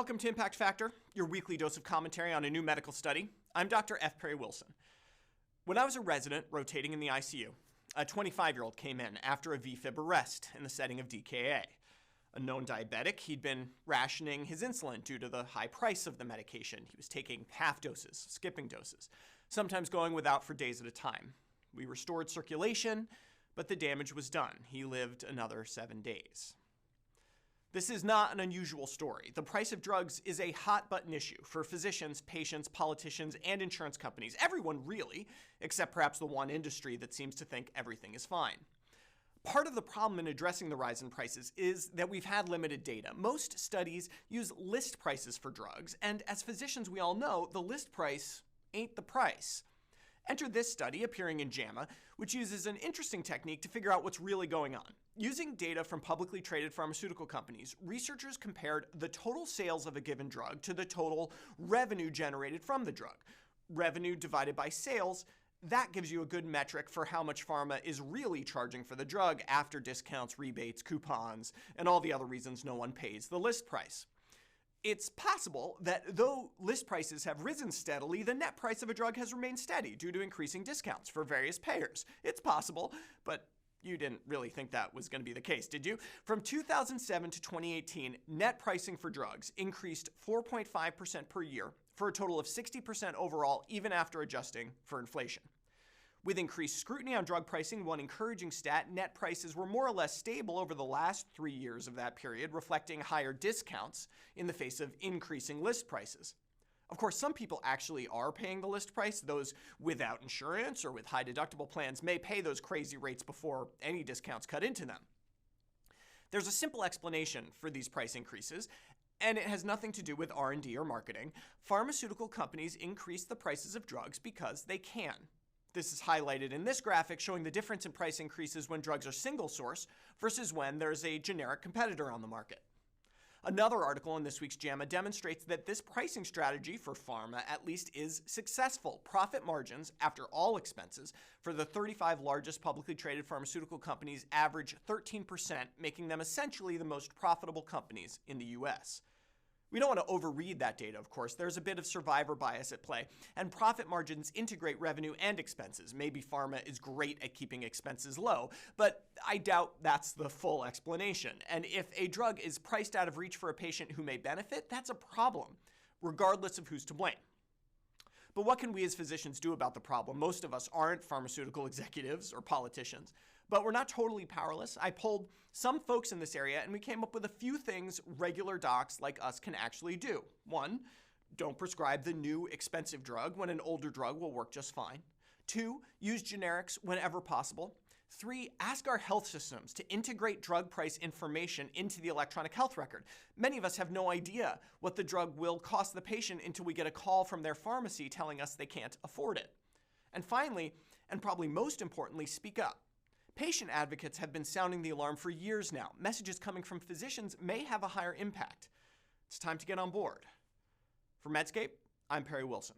Welcome to Impact Factor, your weekly dose of commentary on a new medical study. I'm Dr. F. Perry Wilson. When I was a resident rotating in the ICU, a 25-year-old came in after a VFib arrest in the setting of DKA. A known diabetic, he'd been rationing his insulin due to the high price of the medication. He was taking half doses, skipping doses, sometimes going without for days at a time. We restored circulation, but the damage was done. He lived another 7 days. This is not an unusual story. The price of drugs is a hot-button issue for physicians, patients, politicians, and insurance companies. Everyone, really, except perhaps the one industry that seems to think everything is fine. Part of the problem in addressing the rise in prices is that we've had limited data. Most studies use list prices for drugs, and as physicians we all know, the list price ain't the price. Enter this study appearing in JAMA, which uses an interesting technique to figure out what's really going on. Using data from publicly traded pharmaceutical companies, researchers compared the total sales of a given drug to the total revenue generated from the drug. Revenue divided by sales, that gives you a good metric for how much pharma is really charging for the drug after discounts, rebates, coupons, and all the other reasons no one pays the list price. It's possible that though list prices have risen steadily, the net price of a drug has remained steady due to increasing discounts for various payers. It's possible, but you didn't really think that was going to be the case, did you? From 2007 to 2018, net pricing for drugs increased 4.5% per year for a total of 60% overall, even after adjusting for inflation. With increased scrutiny on drug pricing, one encouraging stat, net prices were more or less stable over the last 3 years of that period, reflecting higher discounts in the face of increasing list prices. Of course, some people actually are paying the list price. Those without insurance or with high deductible plans may pay those crazy rates before any discounts cut into them. There's a simple explanation for these price increases, and it has nothing to do with R&D or marketing. Pharmaceutical companies increase the prices of drugs because they can. This is highlighted in this graphic showing the difference in price increases when drugs are single source versus when there's a generic competitor on the market. Another article in this week's JAMA demonstrates that this pricing strategy for pharma at least is successful. Profit margins after all expenses for the 35 largest publicly traded pharmaceutical companies average 13%, making them essentially the most profitable companies in the US. We don't want to overread that data, of course. There's a bit of survivor bias at play, and profit margins integrate revenue and expenses. Maybe pharma is great at keeping expenses low, but I doubt that's the full explanation. And if a drug is priced out of reach for a patient who may benefit, that's a problem, regardless of who's to blame. But what can we as physicians do about the problem? Most of us aren't pharmaceutical executives or politicians, but we're not totally powerless. I polled some folks in this area and we came up with a few things regular docs like us can actually do. 1, don't prescribe the new expensive drug when an older drug will work just fine. 2, use generics whenever possible. 3, ask our health systems to integrate drug price information into the electronic health record. Many of us have no idea what the drug will cost the patient until we get a call from their pharmacy telling us they can't afford it. And finally, and probably most importantly, speak up. Patient advocates have been sounding the alarm for years now. Messages coming from physicians may have a higher impact. It's time to get on board. For Medscape, I'm Perry Wilson.